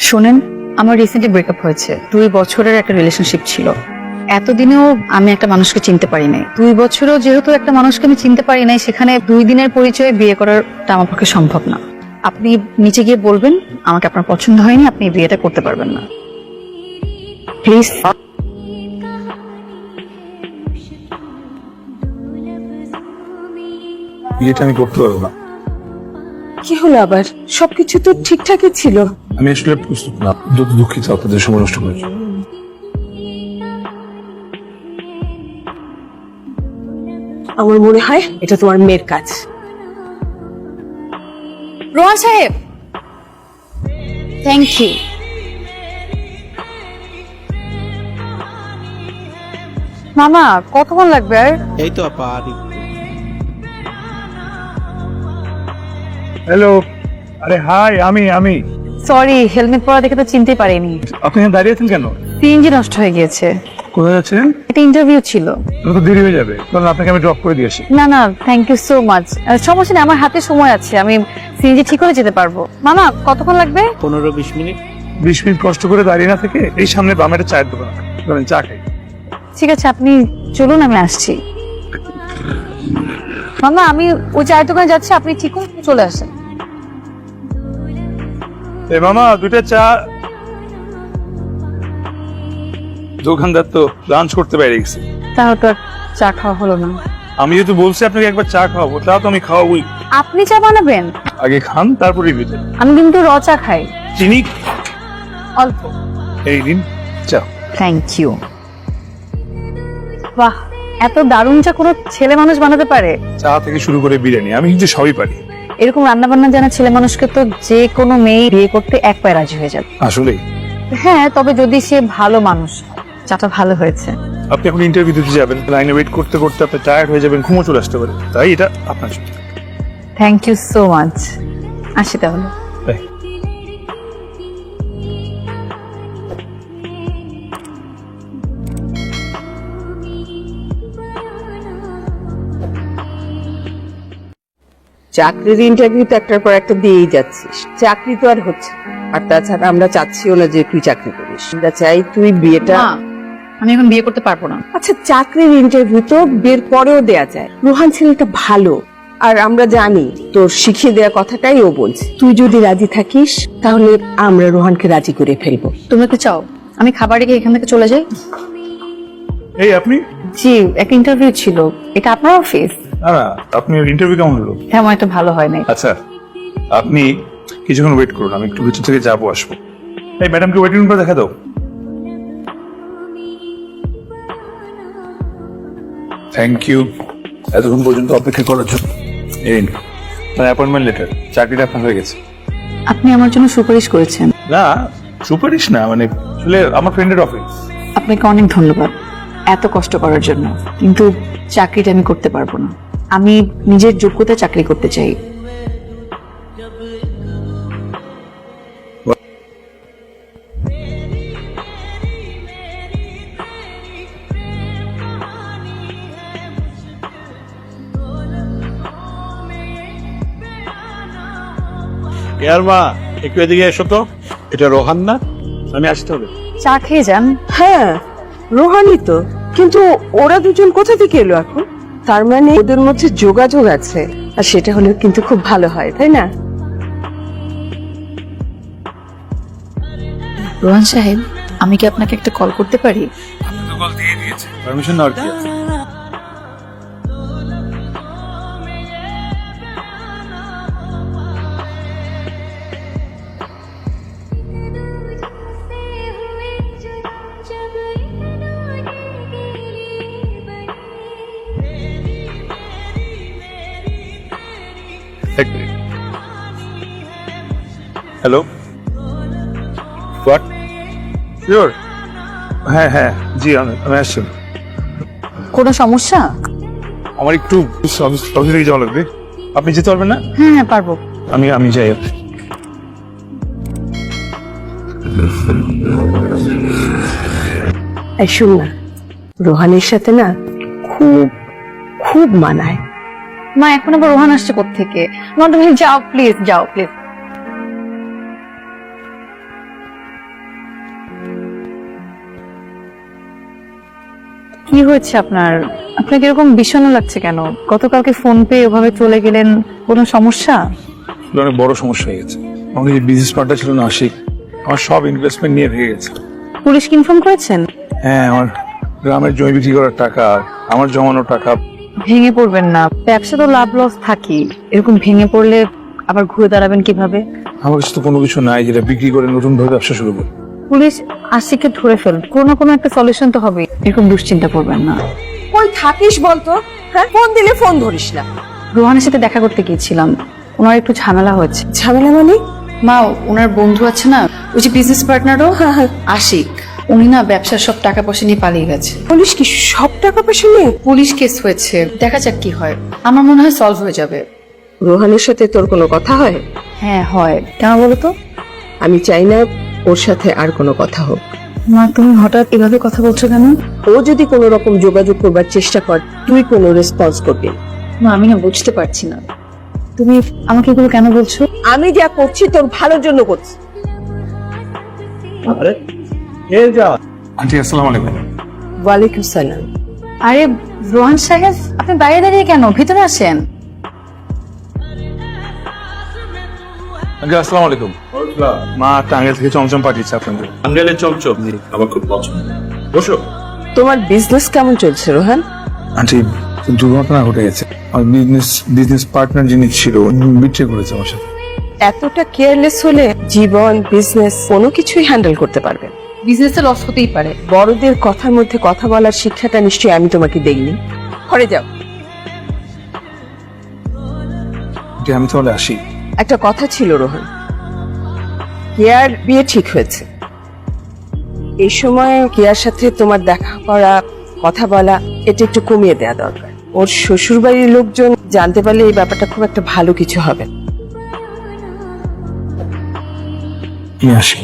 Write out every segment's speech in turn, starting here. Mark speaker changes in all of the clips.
Speaker 1: শোনেন, আমার recently breakup হয়েছে। 2 বছরের একটা রিলেশনশিপ ছিল। এতদিনেও আমি একটা মানুষকে চিনতে পারি নাই। 2 বছরেও যেহেতু একটা মানুষকে আমি চিনতে পারি নাই, সেখানে 2 দিনের পরিচয়ে বিয়ে করাটা আমার পক্ষে সম্ভব না। আপনি নিচে গিয়ে বলবেন আমাকে আপনার পছন্দ হয়নি, আপনি বিয়েটা করতে পারবেন না, প্লিজ।
Speaker 2: বিয়েটা আমি করতে পারবো না।
Speaker 3: কি হলো আবার? সবকিছু তো ঠিকঠাকই ছিল।
Speaker 2: আমি আসলে প্রস্তুত না। যত দুঃখিত আপনাদের সময় নষ্ট করেছি।
Speaker 3: আমার মনে হয় এটা তোমার মেয়ের কাজ।
Speaker 1: রোহান সাহেব, থ্যাংক ইউ। মামা কতক্ষণ লাগবে আর?
Speaker 4: এই তো আপা আর
Speaker 2: হ্যালো, আরে হাই, আমি
Speaker 1: সরি, হেলমেট পরা দেখে তো চিনতে পারিনি।
Speaker 2: আপনি এখানে দাঁড়িয়ে আছেন কেন?
Speaker 1: সিএনজি নষ্ট হয়ে গিয়েছে।
Speaker 2: কোথায় যাচ্ছেন?
Speaker 1: একটা ইন্টারভিউ ছিল।
Speaker 2: তো দেরি হয়ে যাবে, কারণ আপনাকে আমি ড্রপ করে দিয়ে আসি।
Speaker 1: না না, থ্যাংক ইউ সো মাচ। সমস্যা নেই, আমার হাতে সময় আছে, আমি সিএনজি ঠিক করে যেতে পারবো। মামা কতক্ষণ লাগবে?
Speaker 4: 15-20 মিনিট।
Speaker 2: 20 মিনিট কষ্ট করে দাঁড়িয়ে না থেকে এই সামনে বামে একটা চায়ের দোকান আছে, চলেন চা খাই।
Speaker 1: ঠিক আছে, আপনি চলুন, আমি আসছি। মামা আমি ওই চায়ের দোকানে যাচ্ছি, আপনি ঠিক করে চলে আসেন।
Speaker 2: এই মামা, 2টা চা। দোকানদার তো লাঞ্চ করতে বাইরে গেছে।
Speaker 1: তাহলে তো আর চা খাওয়া হলো না।
Speaker 2: আমি যেহেতু বলছি আপনাকে একবার চা খাওয়াবো, তা তো আমি খাওয়াবোই।
Speaker 1: আপনি চা বানাবেন?
Speaker 2: আগে খান, তারপর রিভিউ।
Speaker 1: আমি কিন্তু র চা খাই,
Speaker 2: চিনি
Speaker 1: অল্প।
Speaker 2: এই দিন চা।
Speaker 1: Thank you. বাহ, এত দারুণ চা কোনো ছেলে মানুষ বানাতে পারে?
Speaker 2: চা থেকে শুরু করে বিরিয়ানি আমি কিন্তু সবই পারি।
Speaker 1: এরকম রান্না বান্না জানা ছেলে মানুষকে তো যে কোনো মেয়ে বিয়ে করতে এক পায়ে রাজি হয়ে যাবে।
Speaker 2: আসলেই
Speaker 1: হ্যাঁ, তবে যদি সে ভালো মানুষ হয়। চাটা ভালো হয়েছে।
Speaker 2: আপনি এখন ইন্টারভিউ দিতে যাবেন, লাইনে ওয়েট করতে করতে আপনি টায়ার্ড হয়ে যাবেন, ঘুমো চলে আসতে পারে, তাই এটা আপনার জন্য।
Speaker 1: Thank you so much. আসি তাহলে।
Speaker 2: তাই।
Speaker 3: চাকরির ইন্টারভিউ তো একটার পর একটা দিয়েই যাচ্ছিস, চাকরি তো আর হচ্ছে না। আর তাছাড়া আমরা চাচ্ছিও না যে তুই চাকরি করিস, আমরা চাই তুই বিয়েটা।
Speaker 1: মা, আমি এখন বিয়ে করতে পারবো না।
Speaker 3: আচ্ছা, চাকরির ইন্টারভিউ তো বিয়ের পরেও দেয়া যায়। রোহান ছেলেটা ভালো, আর আমরা জানি তোর শিখিয়ে দেওয়া কথাটাই ও বলছে। তুই যদি রাজি থাকিস তাহলে আমরা রোহানকে রাজি করে ফেলবো।
Speaker 1: তোমরা কি চাও আমি খাবার রেখে এখান থেকে চলে যাই?
Speaker 2: এই আপনি?
Speaker 1: জি, একটা ইন্টারভিউ ছিল। এটা আপনার অফিস?
Speaker 2: না না, আপনি ইন্টারভিউ কেমন হলো?
Speaker 1: তেমন একটা ভালো হয় নাই।
Speaker 2: আচ্ছা, আপনি কিছুক্ষণ ওয়েট করুন, আমি একটু ভিতর থেকে যাবো আসবো। এই ম্যাডামকে ওয়েটিং রুমটা দেখা দাও। থ্যাংক ইউ এতক্ষণ পর্যন্ত অপেক্ষা করার জন্য। এই অ্যাপয়েন্টমেন্ট লেটার, চাকরিটা আপনার হয়ে গেছে।
Speaker 1: আপনি আমার জন্য সুপারিশ করেছেন।
Speaker 2: না, সুপারিশ না, মানে আসলে আমার ফ্রেন্ডের অফিস।
Speaker 1: আপনাকে অনেক ধন্যবাদ এত কষ্ট করার জন্য, কিন্তু চাকরিটা আমি করতে পারবো না। আমি নিজের যোগ্যতা চাকরি করতে চাই।
Speaker 4: ইয়ার মা, একটু এদিকে এসো তো। এটা রোহান না? আমি আসতে হবে।
Speaker 1: চা খেয়ে যান।
Speaker 3: হ্যাঁ, রোহানই তো, কিন্তু ওরা দুজন কোথা থেকে এলো এখন? তার মানে ওদের মধ্যে যোগাযোগ আছে, আর সেটা হলে কিন্তু খুব ভালো হয়, তাই না?
Speaker 1: রোহান সাহেব, আমি কি আপনাকে একটা কল করতে পারি?
Speaker 2: আপনি তো কল দিয়ে দিয়েছে, পারমিশন নেওয়ার কি আছে? Hello, what? শিওর? হ্যাঁ হ্যাঁ, জি আমি আসছি।
Speaker 1: কোনো সমস্যা?
Speaker 2: আমার একটু অফিস থেকে যাওয়া লাগবে। আপনি যেতে পারবেন না?
Speaker 1: হ্যাঁ হ্যাঁ, পারবো।
Speaker 2: আমি যাই।
Speaker 3: এই শোন না, রোহানের সাথে না খুব খুব মানায়।
Speaker 1: মা, এখন আবার রোহান আসছে কোত্থেকে? মা তুমি যাও প্লিজ, যাও প্লিজ। কি হয়েছে আপনার? আপনাকে এরকম বিষণ্ণ লাগছে কেন? গতকালকে ফোন পেয়ে ওভাবে চলে গেলেন, কোনো সমস্যা?
Speaker 2: আসলে অনেক বড় সমস্যা হয়ে গেছে। আমাদের যে বিজনেস পার্টনার ছিল না আশিক, আমার সব ইনভেস্টমেন্ট নিয়ে ভেঙে গেছে।
Speaker 1: পুলিশকে ইনফর্ম করেছেন?
Speaker 2: হ্যাঁ, আমার গ্রামের জমি বিক্রি করার টাকা, আমার জমানো টাকা।
Speaker 1: ভেঙে পড়বেন না, ব্যবসা তো লাভ লস থাকি। এরকম ভেঙে পড়লে আবার ঘুরে দাঁড়াবেন কিভাবে?
Speaker 2: আমার কাছে তো কোনো কিছু নাই যেটা বিক্রি করে নতুন ভাবে ব্যবসা শুরু করবো।
Speaker 1: পুলিশ আশিককে ধরে ফেল, কোনো না কোনো একটা সলিউশন তো হবে। এরকম দুশ্চিন্তা করবেন না।
Speaker 3: কই থাকিস বলতো? হ্যাঁ, ফোন দিলে ফোন ধরিস না।
Speaker 1: রোহানের সাথে দেখা করতে গিয়েছিলাম, ওনার একটু ঝামেলা হয়েছে।
Speaker 3: ঝামেলা মানে?
Speaker 1: মা, ওনার বন্ধু আছে না, ওই যে বিজনেস পার্টনারও আশিক, উনি না ব্যবসার সব টাকা পয়সা নিয়ে পালিয়ে গেছে।
Speaker 3: পুলিশ কি সব টাকা পয়সা নিয়ে?
Speaker 1: পুলিশ কেস হয়েছে, দেখা যাক কি হয়। আমার মনে হয় সলভ হয়ে যাবে।
Speaker 3: রোহানের সাথে তোর কোনো কথা হয়?
Speaker 1: হ্যাঁ হয়। কেন বলো তো?
Speaker 3: আমি চাই না ওর সাথে আর কোনো কথা হোক।
Speaker 1: মা, তুমি হঠাৎ এভাবে কথা বলছো কেন?
Speaker 3: ও যদি কোনো রকম যোগাযোগ করবার চেষ্টা কর, তুই কোনো রেসপন্স করবি না।
Speaker 1: মা, আমি না বুঝতে পারছি না, তুমি আমাকে এগুলো কেন বলছো?
Speaker 3: আমি যা করছি তোর ভালোর জন্য করছি।
Speaker 4: আরে কে যা?
Speaker 2: আন্টি আসসালামু আলাইকুম।
Speaker 3: ওয়ালাইকুম সালাম।
Speaker 1: আরে রোহান সাহেব, আপনি বাইরে দাঁড়িয়ে কেন? ভিতরে আসেন।
Speaker 2: আঙ্কেল আসসালামু আলাইকুম। মা টাঙ্গাইল থেকে চমচম পাঠিয়েছে আপনাদের।
Speaker 4: আঙ্গেলের চমচম আমার খুব পছন্দ। বসো।
Speaker 3: তোমার বিজনেস কেমন চলছে রোহান?
Speaker 2: আন্টি, দুর্ঘটনা ঘটে গেছে। আমার বিজনেস পার্টনার যিনি ছিল উনি বিট্রে করেছে আমার সাথে।
Speaker 3: এতটা কেয়ারলেস হলে জীবন, বিজনেস কোনো কিছুই হ্যান্ডেল করতে পারবে না।
Speaker 1: বিজনেসে লস হতেই পারে।
Speaker 3: বড়দের কথার মধ্যে কথা বলার শিক্ষাটা নিশ্চয়ই আমি তোমাকে দেইনি। ঘরে যাও।
Speaker 2: আন্টি, আমি তাহলে আসি।
Speaker 3: একটা কথা ছিল রোহান, কেয়ার বিয়ে ঠিক হয়েছে। এই সময় কেয়ার সাথে তোমার দেখা করা, কথা বলা, এটা একটু কমিয়ে দেওয়া দরকার। ওর শ্বশুর বাড়ির লোকজন জানতে পারলে এই ব্যাপারটা খুব একটা ভালো কিছু হবে না।
Speaker 2: আমি আসি।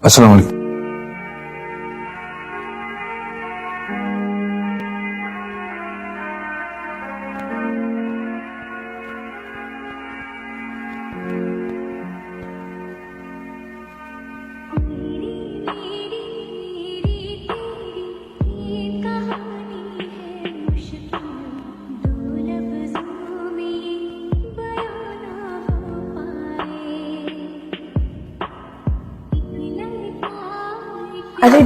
Speaker 2: আসসালামু আলাইকুম।
Speaker 3: আরে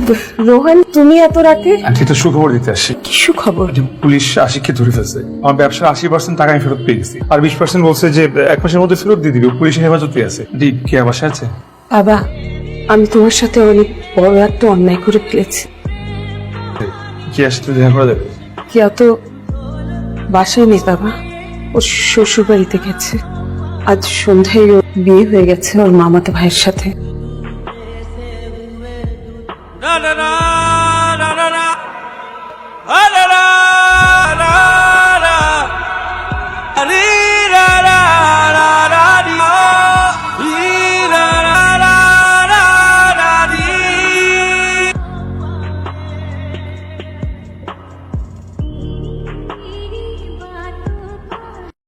Speaker 3: রোহান, তুমি এত রাতে?
Speaker 2: আন্টি, এটা সুখবর দিতে আসছি।
Speaker 3: কি সুখবর?
Speaker 2: পুলিশ আশিককে ধরে ফেলছে। আমার ব্যবসার 80% টাকা আমি ফেরত পেয়ে গেছি, আর 20% বলছে যে 1 মাসের মধ্যে ফেরত দিয়ে দিবে। পুলিশের হেফাজতে আছে। কে বাসায় আছে?
Speaker 3: বাবা, আমি তোমার সাথে অনেক বড় একটা অন্যায় করে ফেলেছি।
Speaker 2: কে আসতে দেখা করা যাবে?
Speaker 3: কেউ তো বাসায় নেই বাবা, ওর শ্বশুর বাড়িতে গেছে। আজ সন্ধ্যায় ওর বিয়ে হয়ে গেছে ওর মামাতো ভাইয়ের সাথে।